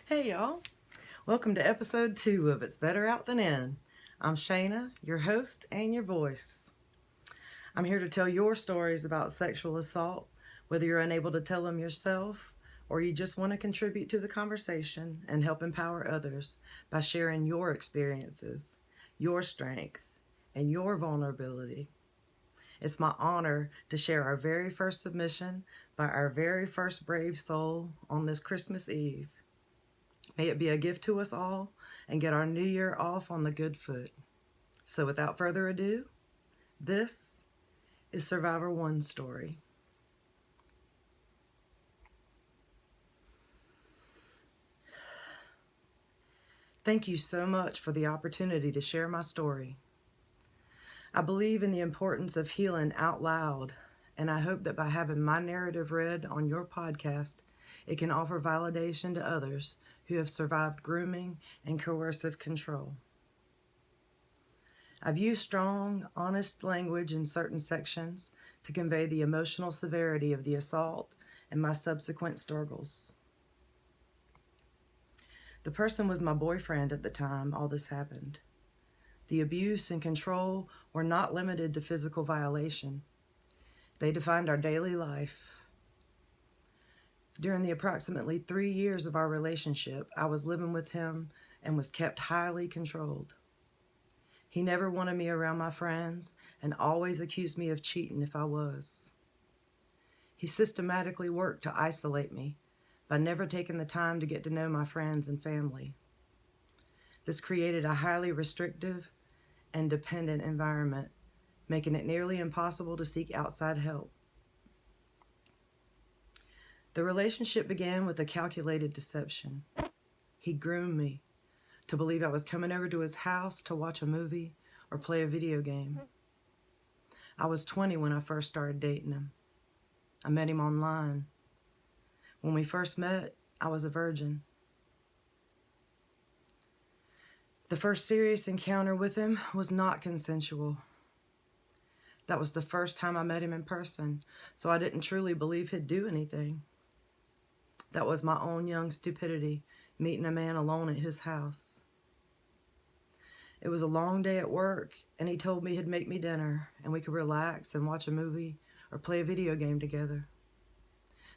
Hey y'all, welcome to episode 2 of It's Better Out Than In. I'm Shayna, your host and your voice. I'm here to tell your stories about sexual assault, whether you're unable to tell them yourself or you just want to contribute to the conversation and help empower others by sharing your experiences, your strength, and your vulnerability. It's my honor to share our very first submission by our very first brave soul on this Christmas Eve. May it be a gift to us all and get our new year off on the good foot. So without further ado, this is Survivor One's story. Thank you so much for the opportunity to share my story. I believe in the importance of healing out loud, and I hope that by having my narrative read on your podcast, it can offer validation to others who have survived grooming and coercive control. I've used strong, honest language in certain sections to convey the emotional severity of the assault and my subsequent struggles. The person was my boyfriend at the time all this happened. The abuse and control were not limited to physical violation. They defined our daily life. During the approximately 3 years of our relationship, I was living with him and was kept highly controlled. He never wanted me around my friends and always accused me of cheating if I was. He systematically worked to isolate me by never taking the time to get to know my friends and family. This created a highly restrictive and dependent environment, making it nearly impossible to seek outside help. The relationship began with a calculated deception. He groomed me to believe I was coming over to his house to watch a movie or play a video game. I was 20 when I first started dating him. I met him online. When we first met, I was a virgin. The first serious encounter with him was not consensual. That was the first time I met him in person, so I didn't truly believe he'd do anything. That was my own young stupidity, meeting a man alone at his house. It was a long day at work, and he told me he'd make me dinner, and we could relax and watch a movie or play a video game together.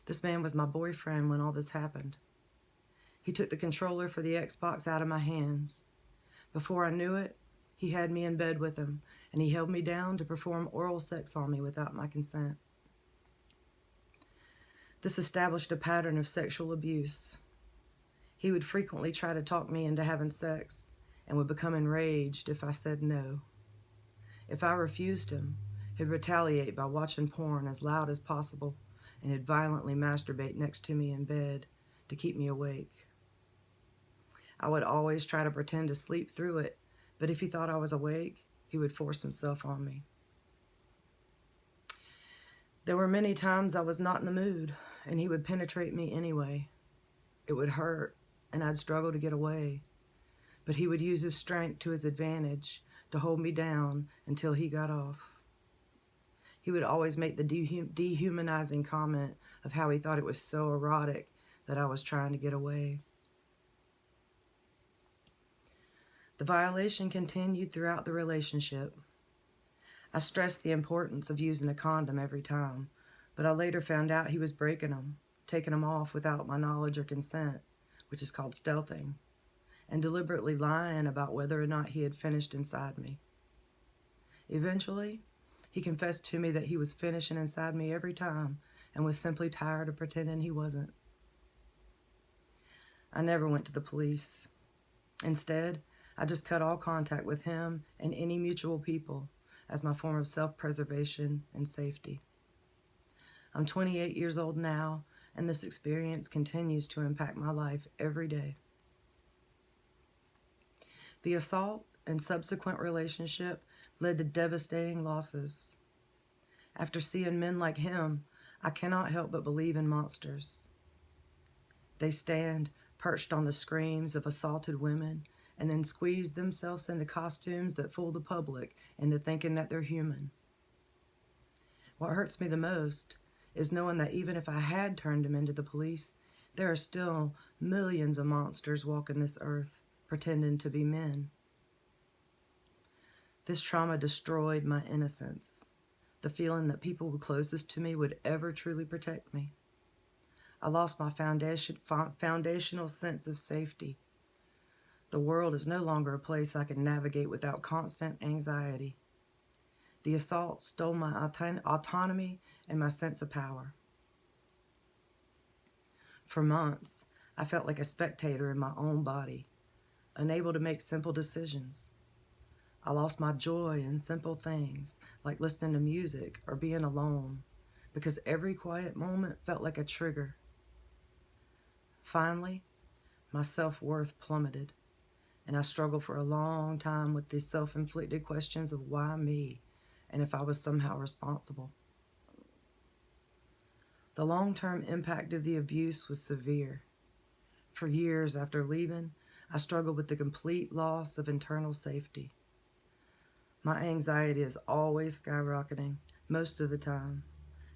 This man was my boyfriend when all this happened. He took the controller for the Xbox out of my hands. Before I knew it, he had me in bed with him, and he held me down to perform oral sex on me without my consent. This established a pattern of sexual abuse. He would frequently try to talk me into having sex and would become enraged if I said no. If I refused him, he'd retaliate by watching porn as loud as possible, and he'd violently masturbate next to me in bed to keep me awake. I would always try to pretend to sleep through it, but if he thought I was awake, he would force himself on me. There were many times I was not in the mood, and he would penetrate me anyway. It would hurt, and I'd struggle to get away. But he would use his strength to his advantage to hold me down until he got off. He would always make the dehumanizing comment of how he thought it was so erotic that I was trying to get away. The violation continued throughout the relationship. I stressed the importance of using a condom every time, but I later found out he was breaking them, taking them off without my knowledge or consent, which is called stealthing, and deliberately lying about whether or not he had finished inside me. Eventually, he confessed to me that he was finishing inside me every time and was simply tired of pretending he wasn't. I never went to the police. Instead, I just cut all contact with him and any mutual people as my form of self-preservation and safety. I'm 28 years old now, and this experience continues to impact my life every day. The assault and subsequent relationship led to devastating losses. After seeing men like him, I cannot help but believe in monsters. They stand perched on the screams of assaulted women and then squeeze themselves into costumes that fool the public into thinking that they're human. What hurts me the most is knowing that even if I had turned him into the police, There are still millions of monsters walking this earth, pretending to be men. This trauma destroyed my innocence, the feeling that people closest to me would ever truly protect me. I lost my foundational sense of safety. The world is no longer a place I can navigate without constant anxiety. The assault stole my autonomy and my sense of power. For months, I felt like a spectator in my own body, unable to make simple decisions. I lost my joy in simple things, like listening to music or being alone, because every quiet moment felt like a trigger. Finally, my self-worth plummeted, and I struggled for a long time with these self-inflicted questions of why me, and if I was somehow responsible. The long-term impact of the abuse was severe. For years after leaving, I struggled with the complete loss of internal safety. My anxiety is always skyrocketing, most of the time,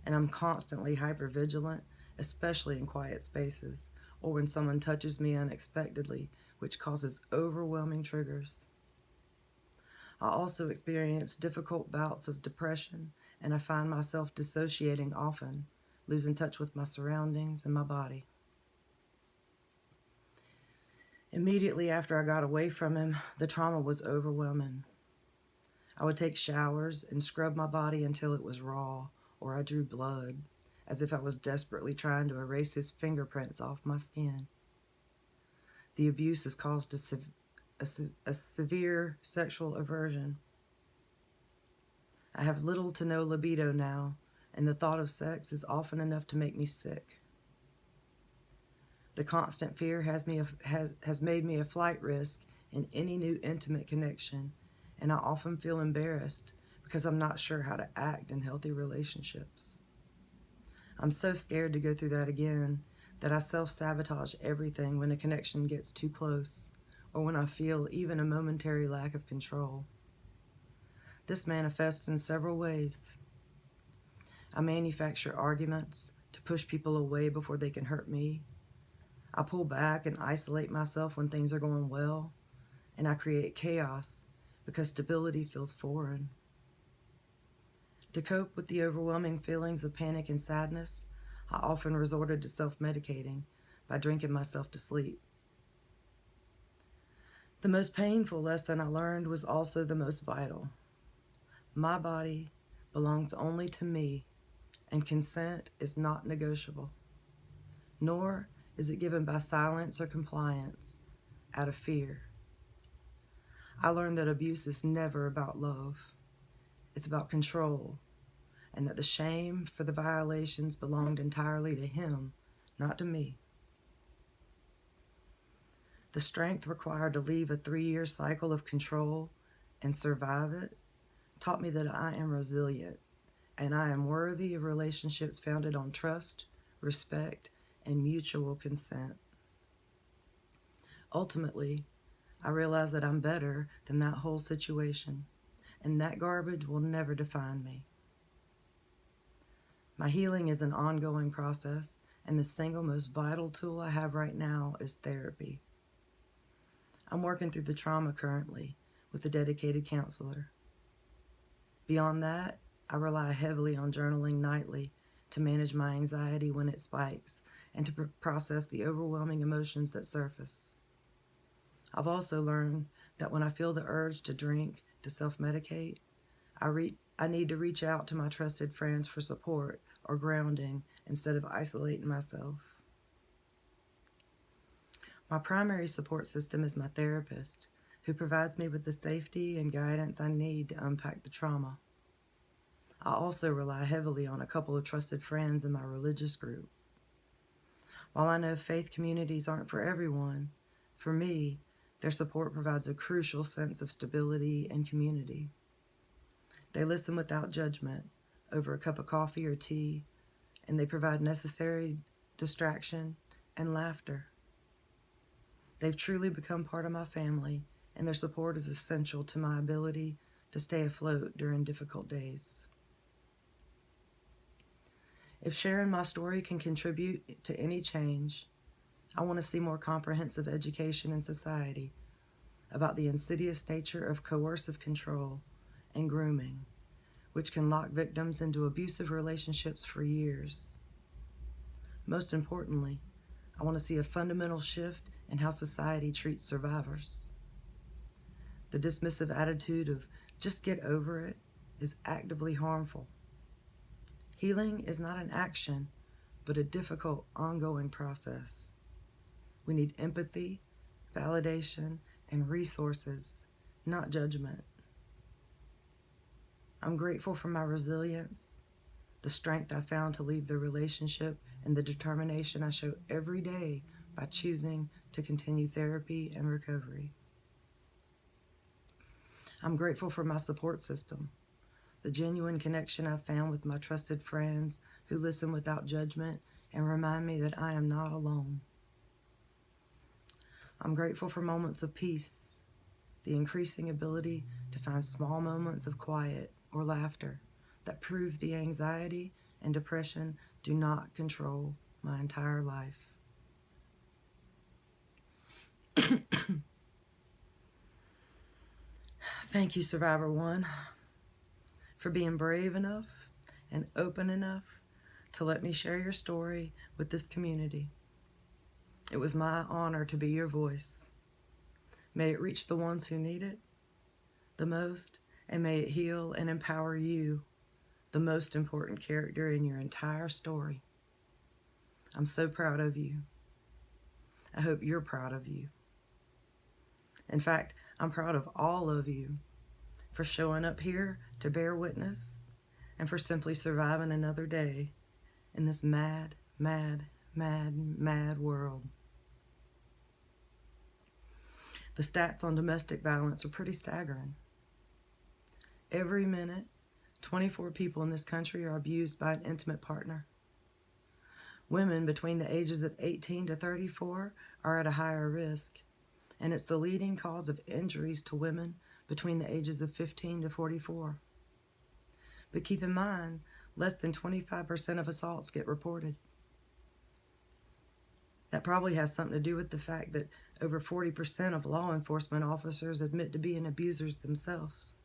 and I'm constantly hypervigilant, especially in quiet spaces, or when someone touches me unexpectedly, which causes overwhelming triggers. I also experience difficult bouts of depression, and I find myself dissociating often, losing touch with my surroundings and my body. Immediately after I got away from him, the trauma was overwhelming. I would take showers and scrub my body until it was raw, or I drew blood, as if I was desperately trying to erase his fingerprints off my skin. The abuse has caused a severe sexual aversion. I have little to no libido now, and the thought of sex is often enough to make me sick. The constant fear has made me a flight risk in any new intimate connection, and I often feel embarrassed because I'm not sure how to act in healthy relationships. I'm so scared to go through that again that I self-sabotage everything when a connection gets too close, or when I feel even a momentary lack of control. This manifests in several ways. I manufacture arguments to push people away before they can hurt me. I pull back and isolate myself when things are going well, and I create chaos because stability feels foreign. To cope with the overwhelming feelings of panic and sadness, I often resorted to self-medicating by drinking myself to sleep. The most painful lesson I learned was also the most vital. My body belongs only to me, and consent is not negotiable, nor is it given by silence or compliance, out of fear. I learned that abuse is never about love. It's about control, and that the shame for the violations belonged entirely to him, not to me. The strength required to leave a 3-year cycle of control and survive it taught me that I am resilient, and I am worthy of relationships founded on trust, respect, and mutual consent. Ultimately, I realize that I'm better than that whole situation, and that garbage will never define me. My healing is an ongoing process, and the single most vital tool I have right now is therapy. I'm working through the trauma currently with a dedicated counselor. Beyond that, I rely heavily on journaling nightly to manage my anxiety when it spikes and to process the overwhelming emotions that surface. I've also learned that when I feel the urge to drink, to self-medicate, I need to reach out to my trusted friends for support or grounding instead of isolating myself. My primary support system is my therapist, who provides me with the safety and guidance I need to unpack the trauma. I also rely heavily on a couple of trusted friends in my religious group. While I know faith communities aren't for everyone, for me, their support provides a crucial sense of stability and community. They listen without judgment over a cup of coffee or tea, and they provide necessary distraction and laughter. They've truly become part of my family, and their support is essential to my ability to stay afloat during difficult days. If sharing my story can contribute to any change, I want to see more comprehensive education in society about the insidious nature of coercive control and grooming, which can lock victims into abusive relationships for years. Most importantly, I want to see a fundamental shift in how society treats survivors. The dismissive attitude of just get over it is actively harmful. Healing is not an action, but a difficult, ongoing process. We need empathy, validation, and resources, not judgment. I'm grateful for my resilience, the strength I found to leave the relationship, and the determination I show every day by choosing to continue therapy and recovery. I'm grateful for my support system, the genuine connection I've found with my trusted friends who listen without judgment and remind me that I am not alone. I'm grateful for moments of peace, the increasing ability to find small moments of quiet or laughter that prove the anxiety and depression do not control my entire life. Thank you, Survivor One, for being brave enough and open enough to let me share your story with this community. It was my honor to be your voice. May it reach the ones who need it the most, and may it heal and empower you, the most important character in your entire story. I'm so proud of you. I hope you're proud of you. In fact, I'm proud of all of you for showing up here to bear witness and for simply surviving another day in this mad, mad, mad, mad world. The stats on domestic violence are pretty staggering. Every minute, 24 people in this country are abused by an intimate partner. Women between the ages of 18 to 34 are at a higher risk, and it's the leading cause of injuries to women between the ages of 15 to 44. But keep in mind, less than 25% of assaults get reported. That probably has something to do with the fact that over 40% of law enforcement officers admit to being abusers themselves.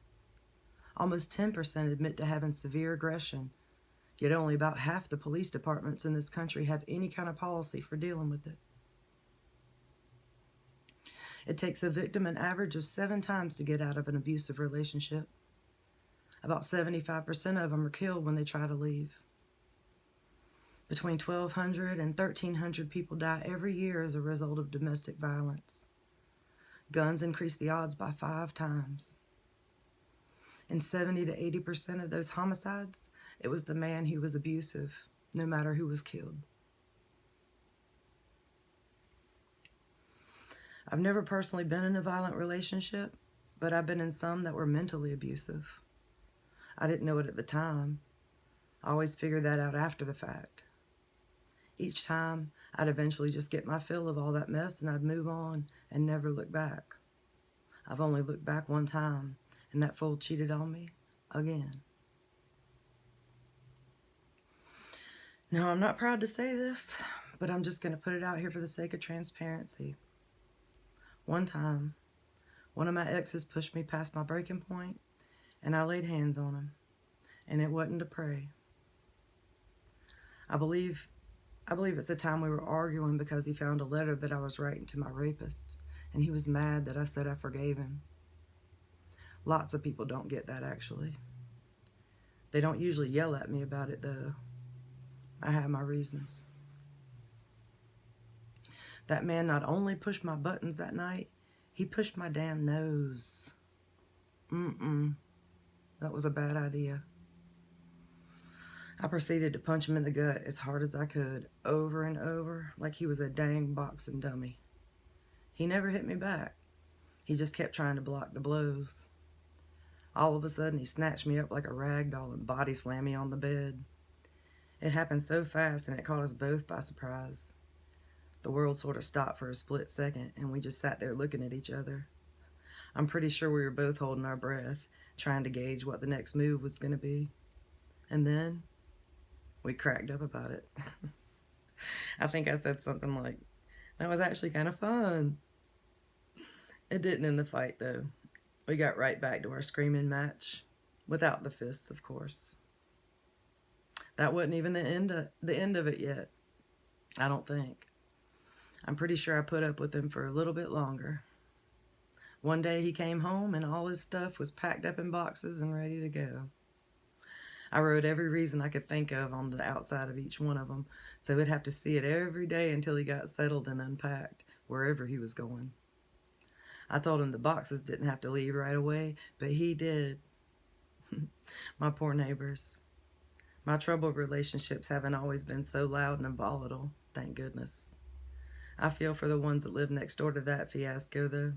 Almost 10% admit to having severe aggression, yet only about half the police departments in this country have any kind of policy for dealing with it. It takes a victim an average of 7 times to get out of an abusive relationship. About 75% of them are killed when they try to leave. Between 1,200 and 1,300 people die every year as a result of domestic violence. Guns increase the odds by 5 times. In 70 to 80% of those homicides, it was the man who was abusive, no matter who was killed. I've never personally been in a violent relationship, but I've been in some that were mentally abusive. I didn't know it at the time. I always figured that out after the fact. Each time, I'd eventually just get my fill of all that mess and I'd move on and never look back. I've only looked back one time, and that fool cheated on me again. Now, I'm not proud to say this, but I'm just going to put it out here for the sake of transparency. One time, one of my exes pushed me past my breaking point, and I laid hands on him, and it wasn't to pray. I believe it's the time we were arguing because he found a letter that I was writing to my rapist, and he was mad that I said I forgave him. Lots of people don't get that, actually. They don't usually yell at me about it, though. I have my reasons. That man not only pushed my buttons that night, he pushed my damn nose. That was a bad idea. I proceeded to punch him in the gut as hard as I could, over and over, like he was a dang boxing dummy. He never hit me back. He just kept trying to block the blows. All of a sudden, he snatched me up like a rag doll and body slammed me on the bed. It happened so fast, and it caught us both by surprise. The world sort of stopped for a split second, and we just sat there looking at each other. I'm pretty sure we were both holding our breath, trying to gauge what the next move was going to be. And then, we cracked up about it. I think I said something like, That was actually kind of fun. It didn't end the fight, though. We got right back to our screaming match. Without the fists, of course. That wasn't even the end of it yet. I don't think. I'm pretty sure I put up with him for a little bit longer. One day he came home and all his stuff was packed up in boxes and ready to go. I wrote every reason I could think of on the outside of each one of them, so he'd have to see it every day until he got settled and unpacked, wherever he was going. I told him the boxes didn't have to leave right away, but he did. My poor neighbors. My troubled relationships haven't always been so loud and volatile, thank goodness. I feel for the ones that live next door to that fiasco, though.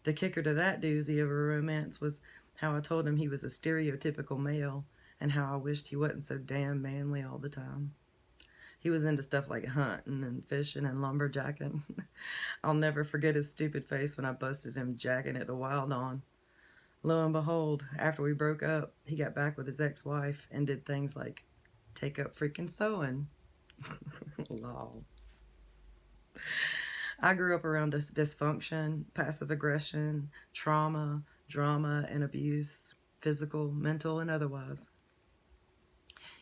The kicker to that doozy of a romance was how I told him he was a stereotypical male and how I wished he wasn't so damn manly all the time. He was into stuff like hunting and fishing and lumberjacking. I'll never forget his stupid face when I busted him jacking it to wild on. Lo and behold, after we broke up, he got back with his ex-wife and did things like take up freaking sewing. Lol. I grew up around dysfunction, passive aggression, trauma, drama, and abuse, physical, mental, and otherwise.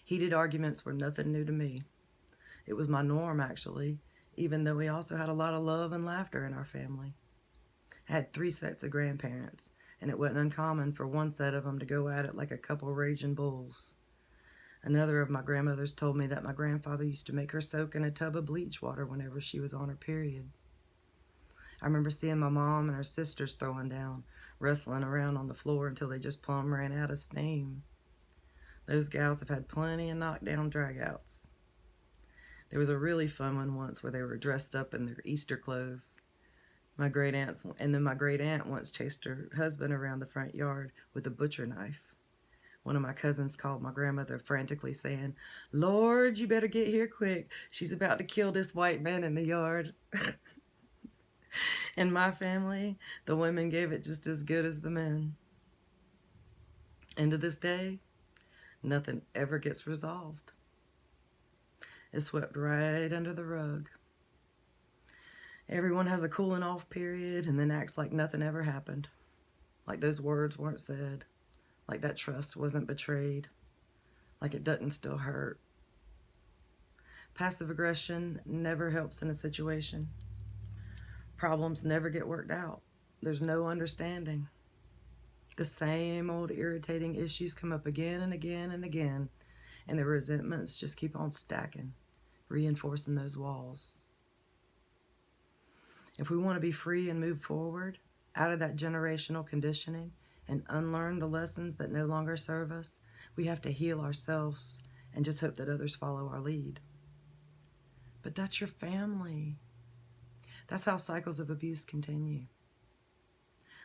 Heated arguments were nothing new to me. It was my norm, actually, even though we also had a lot of love and laughter in our family. I had 3 sets of grandparents, and it wasn't uncommon for one set of them to go at it like a couple raging bulls. Another of my grandmothers told me that my grandfather used to make her soak in a tub of bleach water whenever she was on her period. I remember seeing my mom and her sisters throwing down, wrestling around on the floor until they just plumb ran out of steam. Those gals have had plenty of knockdown dragouts. There was a really fun one once where they were dressed up in their Easter clothes. My great aunt once chased her husband around the front yard with a butcher knife. One of my cousins called my grandmother frantically saying, "Lord, you better get here quick. She's about to kill this white man in the yard." In my family, the women gave it just as good as the men. And to this day, nothing ever gets resolved. It's swept right under the rug. Everyone has a cooling off period and then acts like nothing ever happened. Like those words weren't said. Like that trust wasn't betrayed. Like it doesn't still hurt. Passive aggression never helps in a situation. Problems never get worked out. There's no understanding. The same old irritating issues come up again and again and again, and the resentments just keep on stacking, reinforcing those walls. If we want to be free and move forward out of that generational conditioning and unlearn the lessons that no longer serve us, we have to heal ourselves and just hope that others follow our lead. But that's your family. That's how cycles of abuse continue.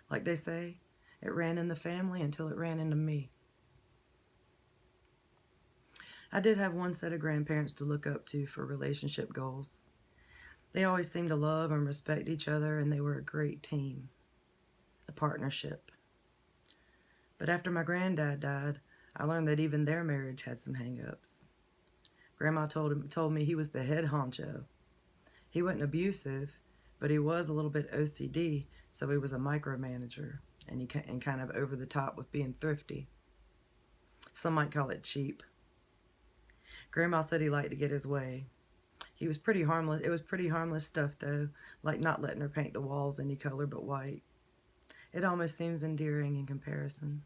Like they say, it ran in the family until it ran into me. I did have one set of grandparents to look up to for relationship goals. They always seemed to love and respect each other, and they were a great team, a partnership. But after my granddad died, I learned that even their marriage had some hang-ups. Grandma told me he was the head honcho. He wasn't abusive, but he was a little bit OCD, so he was a micromanager, and kind of over the top with being thrifty. Some might call it cheap. Grandma said he liked to get his way. He was pretty harmless. It was pretty harmless stuff, though, like not letting her paint the walls any color but white. It almost seems endearing in comparison.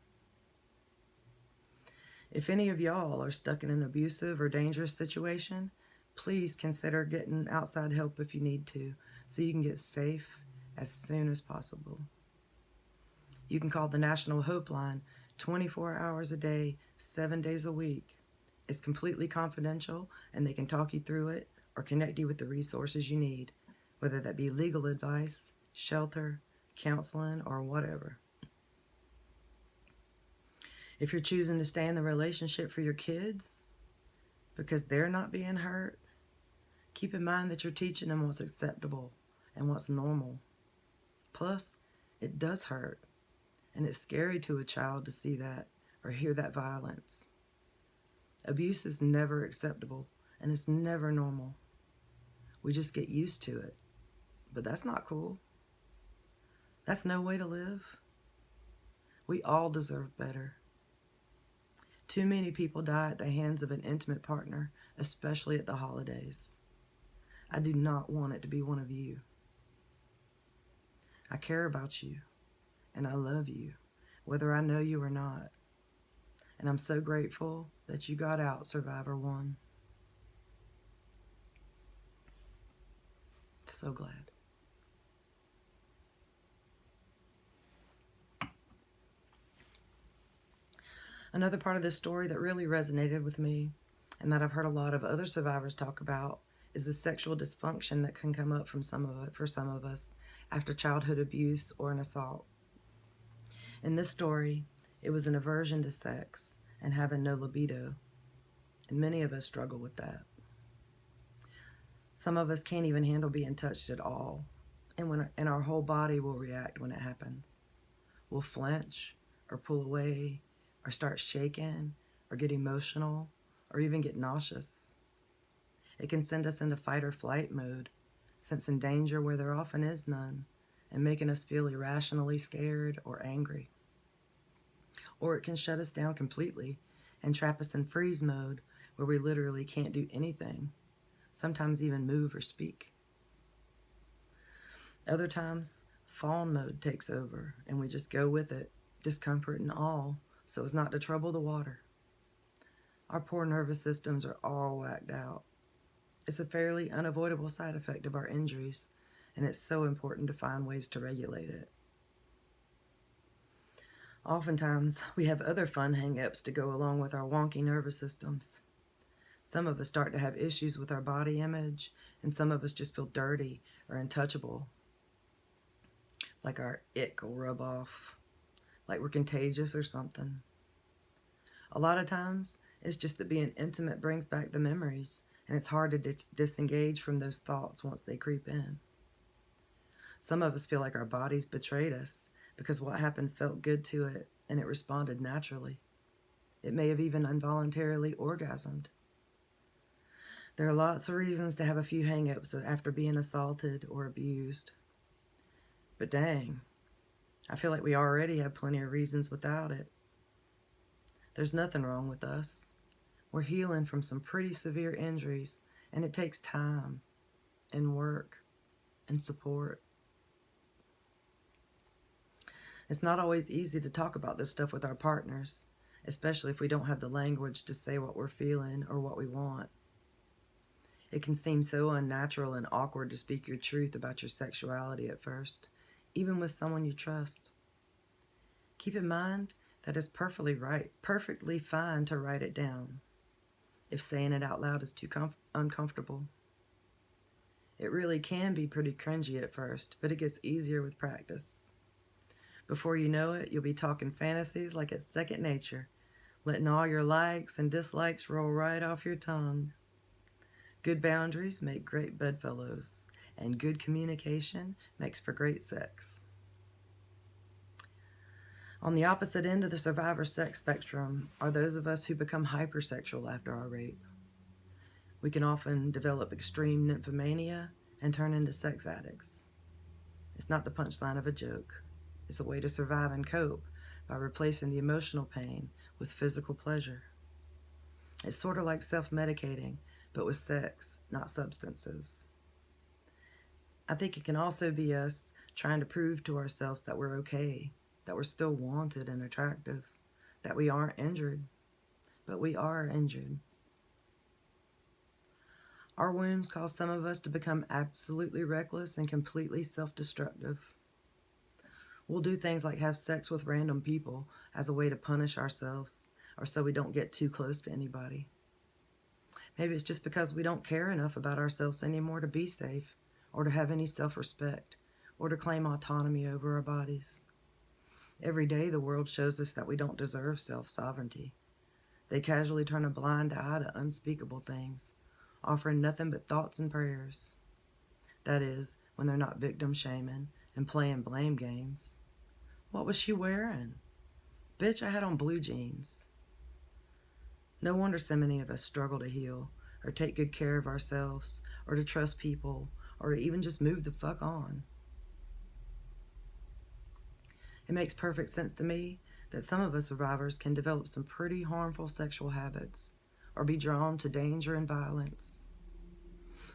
If any of y'all are stuck in an abusive or dangerous situation, please consider getting outside help if you need to, so you can get safe as soon as possible. You can call the National HOPEline 24 hours a day, 7 days a week. It's completely confidential, and they can talk you through it or connect you with the resources you need, whether that be legal advice, shelter, counseling, or whatever. If you're choosing to stay in the relationship for your kids because they're not being hurt, keep in mind that you're teaching them what's acceptable and what's normal. Plus, it does hurt, and it's scary to a child to see that or hear that violence. Abuse is never acceptable, and it's never normal. We just get used to it but that's not cool. That's no way to live. We all deserve better. Too many people die at the hands of an intimate partner, especially at the holidays. I do not want it to be one of you. I care about you, and I love you, whether I know you or not. And I'm so grateful that you got out, Survivor One. So glad. Another part of this story that really resonated with me, and that I've heard a lot of other survivors talk about, is the sexual dysfunction that can come up for some of us after childhood abuse or an assault. In this story, it was an aversion to sex and having no libido, and many of us struggle with that. Some of us can't even handle being touched at all, and our whole body will react when it happens. We'll flinch or pull away or start shaking or get emotional or even get nauseous. It can send us into fight or flight mode, sensing danger where there often is none, and making us feel irrationally scared or angry. Or it can shut us down completely and trap us in freeze mode where we literally can't do anything, sometimes even move or speak. Other times, fawn mode takes over and we just go with it, discomfort and all, so as not to trouble the water. Our poor nervous systems are all whacked out. It's a fairly unavoidable side effect of our injuries, and it's so important to find ways to regulate it. Oftentimes, we have other fun hang-ups to go along with our wonky nervous systems. Some of us start to have issues with our body image, and some of us just feel dirty or untouchable. Like our ick will rub off, like we're contagious or something. A lot of times, it's just that being intimate brings back the memories, and it's hard to disengage from those thoughts once they creep in. Some of us feel like our bodies betrayed us because what happened felt good to it, and it responded naturally. It may have even involuntarily orgasmed. There are lots of reasons to have a few hang-ups after being assaulted or abused. But dang, I feel like we already have plenty of reasons without it. There's nothing wrong with us. We're healing from some pretty severe injuries, and it takes time and work and support. It's not always easy to talk about this stuff with our partners, especially if we don't have the language to say what we're feeling or what we want. It can seem so unnatural and awkward to speak your truth about your sexuality at first, even with someone you trust. Keep in mind that it's perfectly fine to write it down if saying it out loud is too uncomfortable. It really can be pretty cringy at first, but it gets easier with practice. Before you know it, you'll be talking fantasies like it's second nature, letting all your likes and dislikes roll right off your tongue. Good boundaries make great bedfellows, and good communication makes for great sex. On the opposite end of the survivor sex spectrum are those of us who become hypersexual after our rape. We can often develop extreme nymphomania and turn into sex addicts. It's not the punchline of a joke. It's a way to survive and cope by replacing the emotional pain with physical pleasure. It's sort of like self-medicating, but with sex, not substances. I think it can also be us trying to prove to ourselves that we're okay, that we're still wanted and attractive, that we aren't injured, but we are injured. Our wounds cause some of us to become absolutely reckless and completely self-destructive. We'll do things like have sex with random people as a way to punish ourselves, or so we don't get too close to anybody. Maybe it's just because we don't care enough about ourselves anymore to be safe, or to have any self-respect, or to claim autonomy over our bodies. Every day the world shows us that we don't deserve self-sovereignty. They casually turn a blind eye to unspeakable things, offering nothing but thoughts and prayers. That is, when they're not victim shaming and playing blame games. What was she wearing? Bitch, I had on blue jeans. No wonder so many of us struggle to heal, or take good care of ourselves, or to trust people, or to even just move the fuck on. It makes perfect sense to me that some of us survivors can develop some pretty harmful sexual habits or be drawn to danger and violence.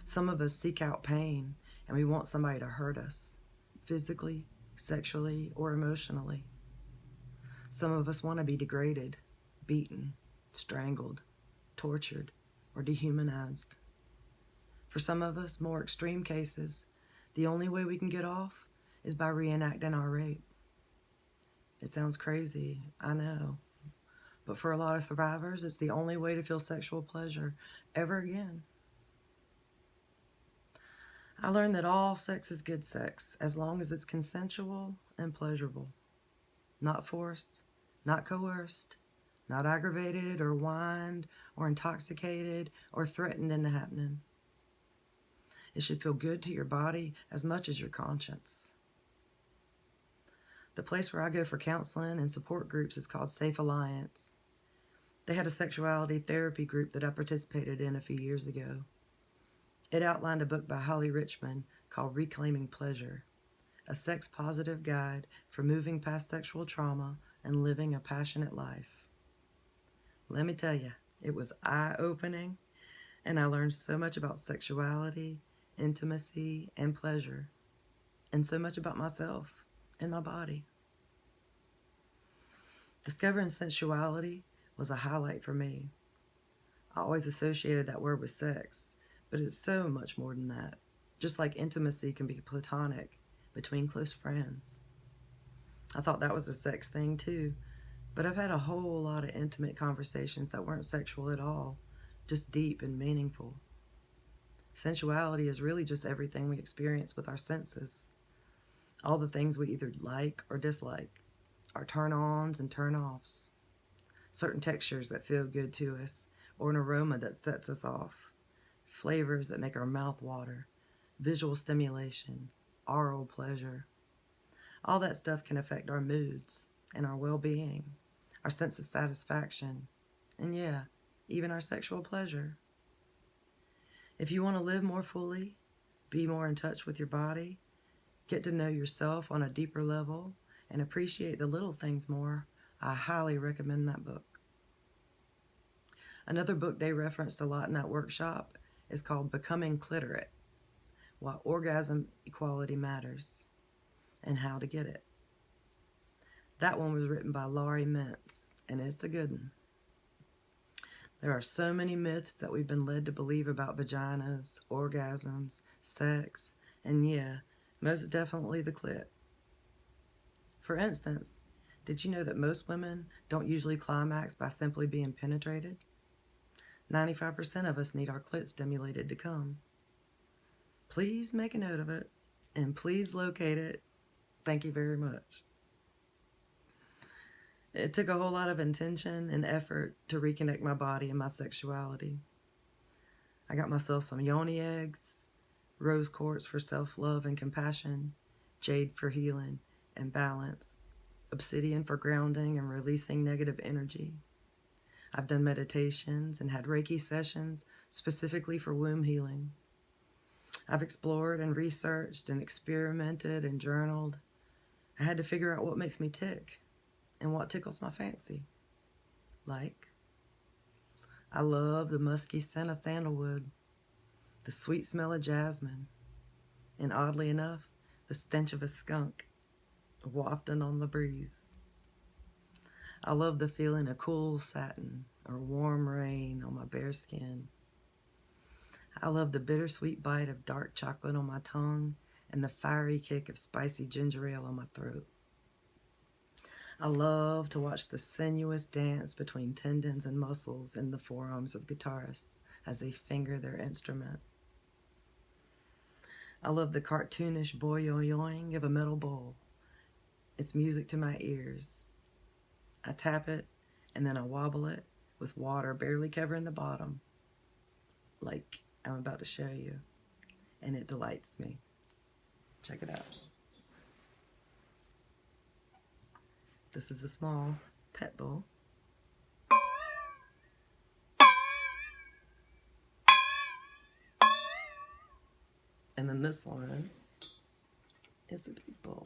Some of us seek out pain and we want somebody to hurt us, physically, sexually, or emotionally. Some of us want to be degraded, beaten, strangled, tortured, or dehumanized. For some of us, more extreme cases, the only way we can get off is by reenacting our rape. It sounds crazy, I know, but for a lot of survivors, it's the only way to feel sexual pleasure ever again. I learned that all sex is good sex as long as it's consensual and pleasurable. Not forced, not coerced, not aggravated or whined or intoxicated or threatened into happening. It should feel good to your body as much as your conscience. The place where I go for counseling and support groups is called Safe Alliance. They had a sexuality therapy group that I participated in a few years ago. It outlined a book by Holly Richmond called Reclaiming Pleasure, a sex-positive guide for moving past sexual trauma and living a passionate life. Let me tell you, it was eye-opening, and I learned so much about sexuality, intimacy, and pleasure, and so much about myself and my body. Discovering sensuality was a highlight for me. I always associated that word with sex, but it's so much more than that. Just like intimacy can be platonic between close friends. I thought that was a sex thing too, but I've had a whole lot of intimate conversations that weren't sexual at all, just deep and meaningful. Sensuality is really just everything we experience with our senses. All the things we either like or dislike, our turn-ons and turn-offs. Certain textures that feel good to us, or an aroma that sets us off. Flavors that make our mouth water. Visual stimulation. Oral pleasure. All that stuff can affect our moods and our well-being, our sense of satisfaction, and yeah, even our sexual pleasure. If you want to live more fully, be more in touch with your body, get to know yourself on a deeper level, and appreciate the little things more, I highly recommend that book. Another book they referenced a lot in that workshop is called Becoming Clitorate, Why Orgasm Equality Matters, and How to Get It. That one was written by Laurie Mintz, and it's a good one. There are so many myths that we've been led to believe about vaginas, orgasms, sex, and yeah, most definitely the clit. For instance, did you know that most women don't usually climax by simply being penetrated? 95% of us need our clit stimulated to come. Please make a note of it, and please locate it. Thank you very much. It took a whole lot of intention and effort to reconnect my body and my sexuality. I got myself some yoni eggs, rose quartz for self-love and compassion, jade for healing and balance, obsidian for grounding and releasing negative energy. I've done meditations and had Reiki sessions specifically for womb healing. I've explored and researched and experimented and journaled. I had to figure out what makes me tick and what tickles my fancy. Like, I love the musky scent of sandalwood, the sweet smell of jasmine, and oddly enough, the stench of a skunk wafting on the breeze. I love the feeling of cool satin or warm rain on my bare skin. I love the bittersweet bite of dark chocolate on my tongue and the fiery kick of spicy ginger ale on my throat. I love to watch the sinuous dance between tendons and muscles in the forearms of guitarists as they finger their instrument. I love the cartoonish boing-yoing of a metal bowl. It's music to my ears. I tap it, and then I wobble it with water barely covering the bottom, like I'm about to show you, and it delights me. Check it out. This is a small pet bowl. And then this one is a big bowl.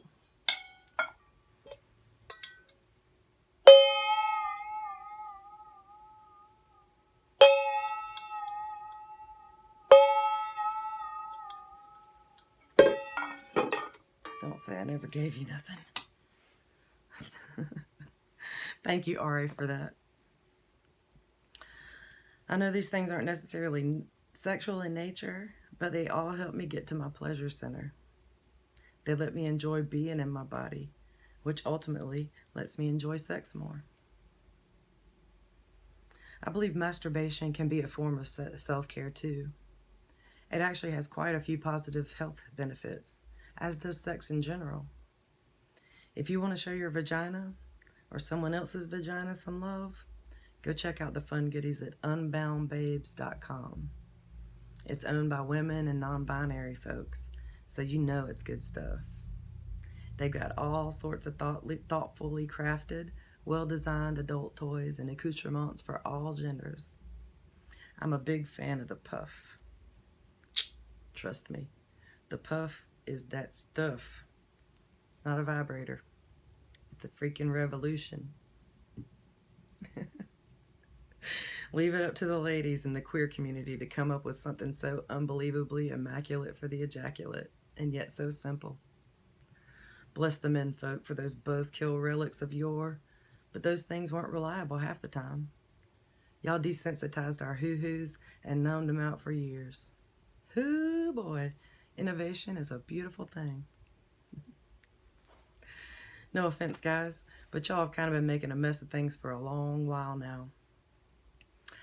Don't say I never gave you nothing. Thank you, Ari, for that. I know these things aren't necessarily sexual in nature, but they all help me get to my pleasure center. They let me enjoy being in my body, which ultimately lets me enjoy sex more. I believe masturbation can be a form of self-care too. It actually has quite a few positive health benefits, as does sex in general. If you want to show your vagina or someone else's vagina some love, go check out the fun goodies at unboundbabes.com. It's owned by women and non-binary folks, so you know it's good stuff. They've got all sorts of thoughtfully crafted, well-designed adult toys and accoutrements for all genders. I'm a big fan of the puff. Trust me, the puff is that stuff. It's not a vibrator. It's a freaking revolution. Leave it up to the ladies in the queer community to come up with something so unbelievably immaculate for the ejaculate, and yet so simple. Bless the men folk for those buzzkill relics of yore, but those things weren't reliable half the time. Y'all desensitized our hoo-hoos and numbed them out for years. Hoo boy, innovation is a beautiful thing. No offense, guys, but y'all have kind of been making a mess of things for a long while now.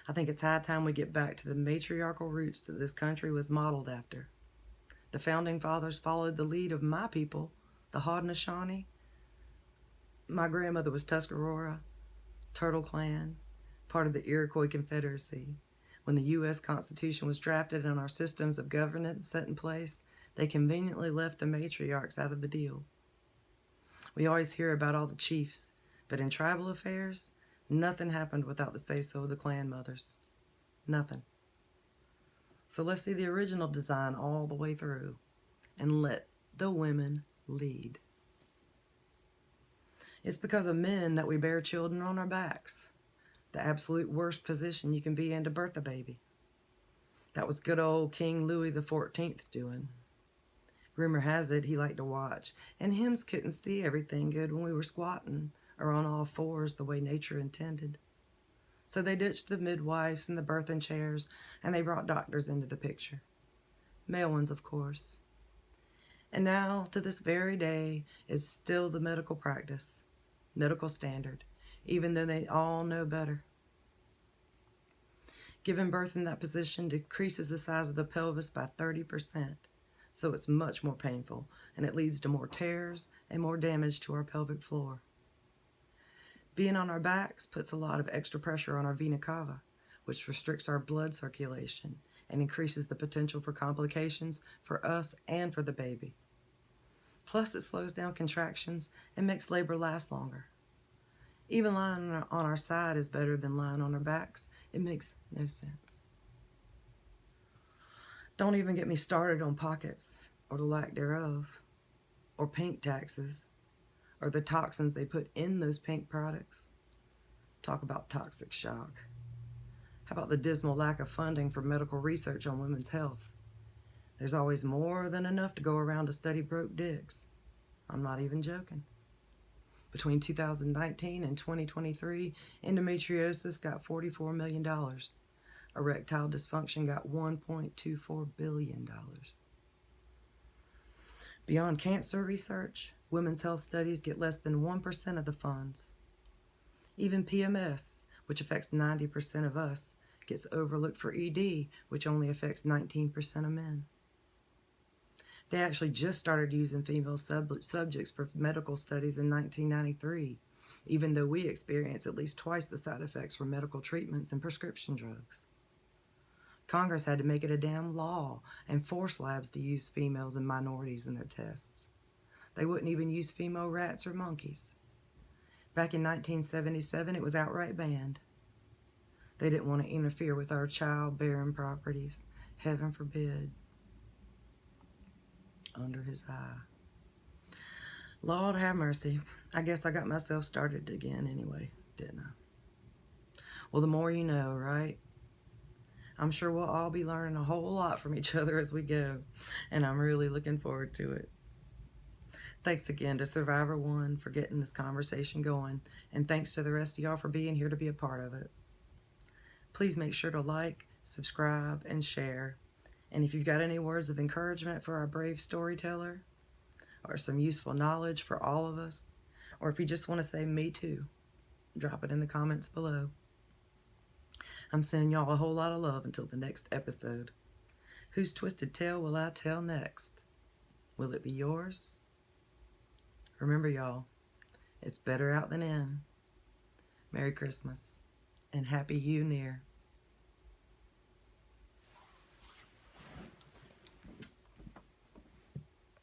I think it's high time we get back to the matriarchal roots that this country was modeled after. The founding fathers followed the lead of my people, the Haudenosaunee. My grandmother was Tuscarora, Turtle Clan, part of the Iroquois Confederacy. When the U.S. Constitution was drafted and our systems of governance set in place, they conveniently left the matriarchs out of the deal. We always hear about all the chiefs, but in tribal affairs, nothing happened without the say-so of the clan mothers. Nothing. So let's see the original design all the way through and let the women lead. It's because of men that we bear children on our backs. The absolute worst position you can be in to birth a baby. That was good old King Louis XIV doing. Rumor has it he liked to watch, and hims couldn't see everything good when we were squatting or on all fours the way nature intended. So they ditched the midwives and the birthing chairs, and they brought doctors into the picture. Male ones, of course. And now, to this very day, it's still the medical practice, medical standard, even though they all know better. Giving birth in that position decreases the size of the pelvis by 30%, so it's much more painful, and it leads to more tears and more damage to our pelvic floor. Being on our backs puts a lot of extra pressure on our vena cava, which restricts our blood circulation and increases the potential for complications for us and for the baby. Plus, it slows down contractions and makes labor last longer. Even lying on our side is better than lying on our backs. It makes no sense. Don't even get me started on pockets, or the lack thereof, or pink taxes, or the toxins they put in those pink products. Talk about toxic shock. How about the dismal lack of funding for medical research on women's health? There's always more than enough to go around to study broke dicks. I'm not even joking. Between 2019 and 2023, endometriosis got $44 million. Erectile dysfunction got $1.24 billion. Beyond cancer research, women's health studies get less than 1% of the funds. Even PMS, which affects 90% of us, gets overlooked for ED, which only affects 19% of men. They actually just started using female subjects for medical studies in 1993, even though we experience at least twice the side effects from medical treatments and prescription drugs. Congress had to make it a damn law and force labs to use females and minorities in their tests. They wouldn't even use female rats or monkeys. Back in 1977, it was outright banned. They didn't want to interfere with our childbearing properties. Heaven forbid. under his eye. Lord have mercy. I guess I got myself started again anyway, didn't I? Well, the more you know, right? I'm sure we'll all be learning a whole lot from each other as we go, and I'm really looking forward to it. Thanks again to Survivor One for getting this conversation going, and thanks to the rest of y'all for being here to be a part of it. Please make sure to like, subscribe, and share. And if you've got any words of encouragement for our brave storyteller, or some useful knowledge for all of us, or if you just want to say me too, drop it in the comments below. I'm sending y'all a whole lot of love until the next episode. Whose twisted tale will I tell next? Will it be yours? Remember, y'all, it's better out than in. Merry Christmas and Happy New Year.